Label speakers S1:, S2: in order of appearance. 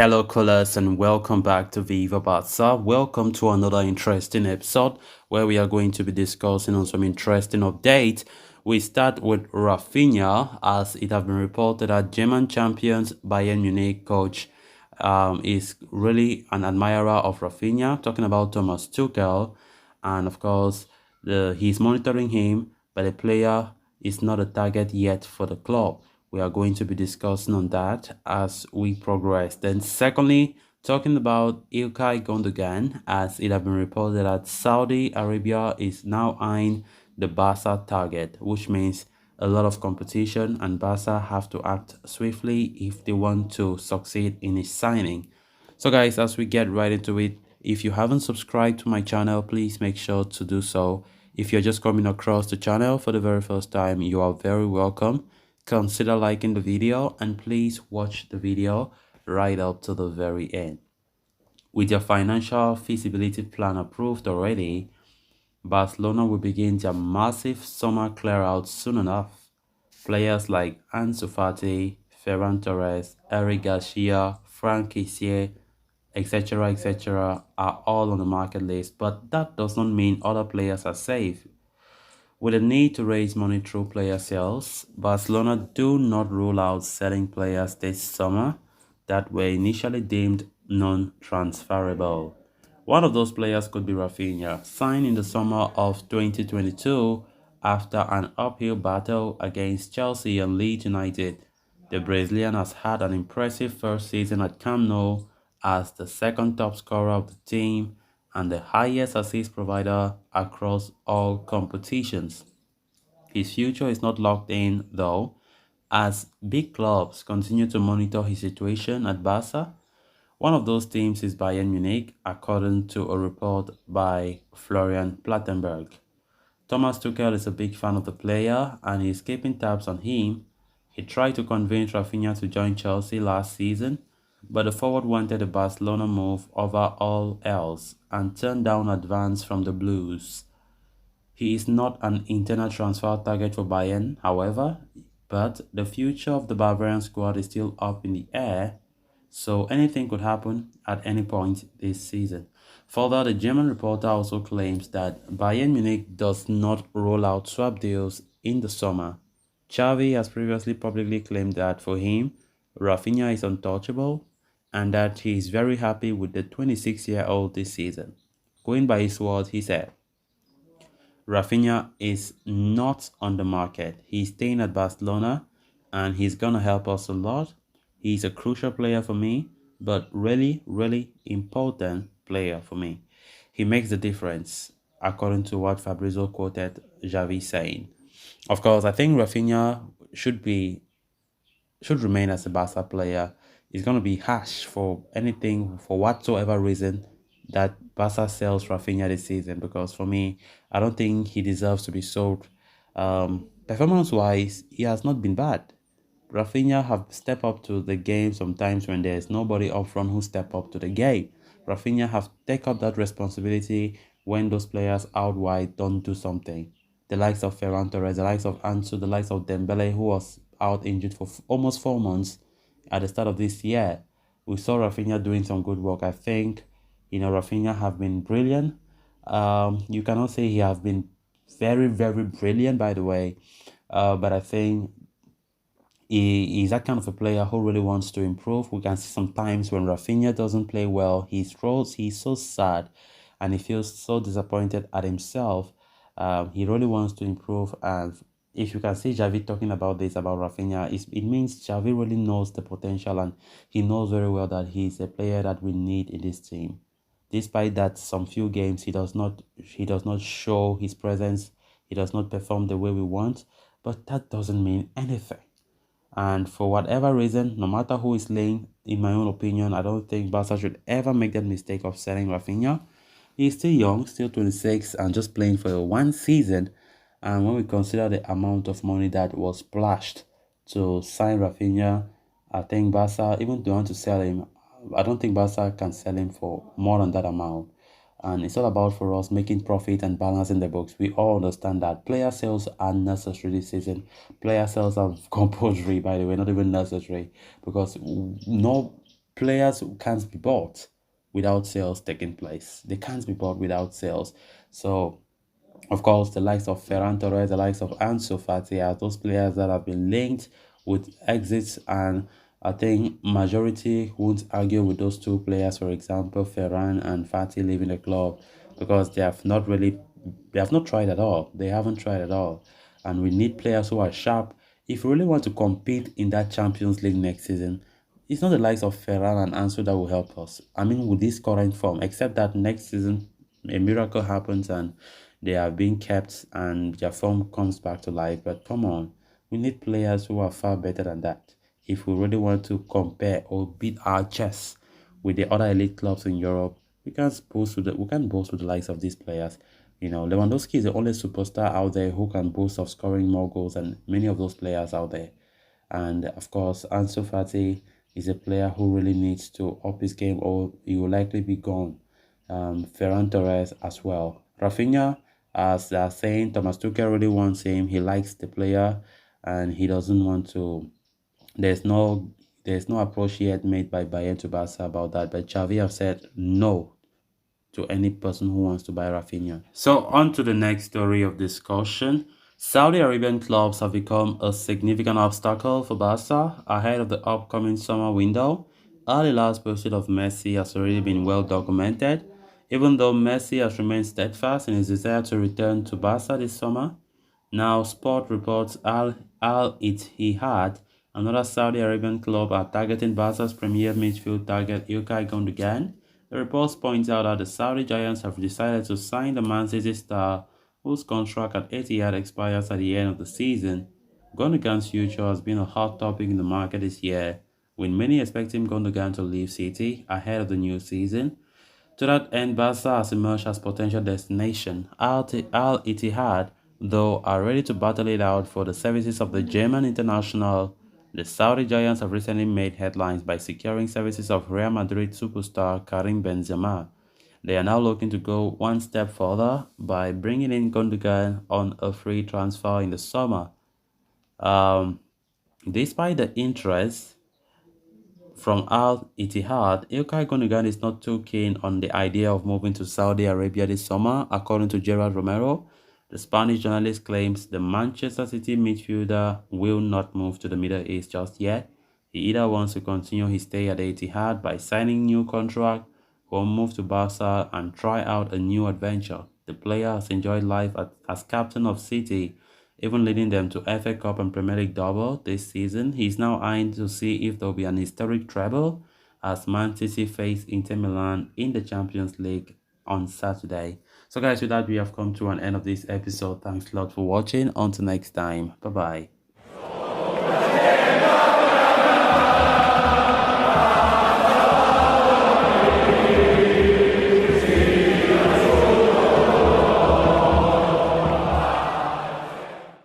S1: Hello, callers, and welcome back to Viva Barca. Welcome to another interesting episode where we are going to be discussing on some interesting updates. We start with Raphinha, as it has been reported that German champions Bayern Munich coach is really an admirer of Raphinha, talking about Thomas Tuchel, and of course, he's monitoring him, but the player is not a target yet for the club. We are going to be discussing on that as we progress. Then secondly, talking about Ilkay Gundogan, as it has been reported that Saudi Arabia is now eyeing the Barca target, which means a lot of competition and Barca have to act swiftly if they want to succeed in his signing. So guys, as we get right into it, if you haven't subscribed to my channel, please make sure to do so. If you're just coming across the channel for the very first time, you are very welcome. Consider liking the video and please watch the video right up to the very end. With your financial feasibility plan approved already, Barcelona will begin their massive summer clearout soon enough. Players like Ansu Fati, Ferran Torres, Eric Garcia, Frank Kessié, etc., are all on the market list, but that does not mean other players are safe. With a need to raise money through player sales, Barcelona do not rule out selling players this summer that were initially deemed non-transferable. One of those players could be Raphinha, signed in the summer of 2022 after an uphill battle against Chelsea and Leeds United. The Brazilian has had an impressive first season at Camp Nou as the second top scorer of the team and the highest assist provider across all competitions. His future is not locked in, though, as big clubs continue to monitor his situation at Barca. One of those teams is Bayern Munich, according to a report by Florian Plattenberg. Thomas Tuchel is a big fan of the player and he is keeping tabs on him. He tried to convince Raphinha to join Chelsea last season, but the forward wanted a Barcelona move over all else and turned down advance from the Blues. He is not an internal transfer target for Bayern, however, but the future of the Bavarian squad is still up in the air, so anything could happen at any point this season. Further, the German reporter also claims that Bayern Munich does not roll out swap deals in the summer. Xavi has previously publicly claimed that for him, Raphinha is untouchable and that he is very happy with the 26-year-old this season. Going by his words, he said, Raphinha is not on the market. He's staying at Barcelona and he's going to help us a lot. He's a crucial player for me, but really important player for me. He makes the difference, according to what Fabrizio quoted Xavi saying. Of course, I think Raphinha should remain as a Barca player. It's going to be harsh for anything, for whatsoever reason, that Barca sells Raphinha this season, because for me, I don't think he deserves to be sold. Performance-wise, he has not been bad. Raphinha have stepped up to the game sometimes when there's nobody up front who step up to the game. Raphinha have take up that responsibility when those players out wide don't do something. The likes of Ferran Torres, the likes of Ansu, the likes of Dembele, who was out injured for almost 4 months at the start of this year. We saw Raphinha doing some good work. I think, Raphinha have been brilliant. You cannot say he has been very brilliant, by the way. But I think he's that kind of a player who really wants to improve. We can see sometimes when Raphinha doesn't play well, he's so sad and he feels so disappointed at himself. He really wants to improve, and if you can see Xavi talking about this about Raphinha, it means Xavi really knows the potential and he knows very well that he's a player that we need in this team. Despite that, some few games he does not show his presence, he does not perform the way we want, but that doesn't mean anything. And for whatever reason, no matter who is playing, in my own opinion, I don't think Barca should ever make that mistake of selling Raphinha. He's still young, still 26, and just playing for one season. And when we consider the amount of money that was splashed to sign Raphinha, I think Barca, even if they want to sell him, I don't think Barca can sell him for more than that amount. And it's all about for us making profit and balancing the books. We all understand that player sales are necessary this season. Player sales are compulsory, by the way, not even necessary, because no Players can't be bought without sales taking place. They can't be bought without sales. So of course, the likes of Ferran Torres, the likes of Ansu Fati are those players that have been linked with exits, and I think majority won't argue with those two players. For example, Ferran and Fati leaving the club because they have not tried at all. They haven't tried at all, and we need players who are sharp. If we really want to compete in that Champions League next season, it's not the likes of Ferran and Ansu that will help us. I mean, with this current form, except that next season a miracle happens and they are being kept and their form comes back to life. But come on, we need players who are far better than that. If we really want to compare or beat our chest with the other elite clubs in Europe, we can't boast with the likes of these players. Lewandowski is the only superstar out there who can boast of scoring more goals than many of those players out there. And of course, Ansu Fati is a player who really needs to up his game or he will likely be gone. Ferran Torres as well. Raphinha, as they are saying, Thomas Tuchel really wants him. He likes the player and he doesn't want to. There's no there's no approach yet made by Bayern to Barca about that. But Xavi have said no to any person who wants to buy Raphinha. So on to the next story of discussion. Saudi Arabian clubs have become a significant obstacle for Barca ahead of the upcoming summer window. Al Hilal's pursuit of Messi has already been well documented, even though Messi has remained steadfast in his desire to return to Barca this summer. Now, Sport reports Al Ittihad, another Saudi Arabian club, are targeting Barca's premier midfield target Ilkay Gundogan. The reports point out that the Saudi giants have decided to sign the Man City star, whose contract at Etihad expires at the end of the season. Gundogan's future has been a hot topic in the market this year, with many expecting Gundogan to leave City ahead of the new season. To that end, Barca has emerged as potential destination. Al Ittihad, though, are ready to battle it out for the services of the German international. The Saudi giants have recently made headlines by securing services of Real Madrid superstar Karim Benzema. They are now looking to go one step further by bringing in Gundogan on a free transfer in the summer. Um, Despite the interest from Al Ittihad, Ilkay Gundogan is not too keen on the idea of moving to Saudi Arabia this summer, according to Gerard Romero. The Spanish journalist claims the Manchester City midfielder will not move to the Middle East just yet. He either wants to continue his stay at Etihad by signing a new contract or move to Barca and try out a new adventure. The player has enjoyed life as captain of City, even leading them to FA Cup and Premier League double this season. He's now eyeing to see if there will be an historic treble as Man City face Inter Milan in the Champions League on Saturday. So guys, with that, we have come to an end of this episode. Thanks a lot for watching. Until next time. Bye-bye.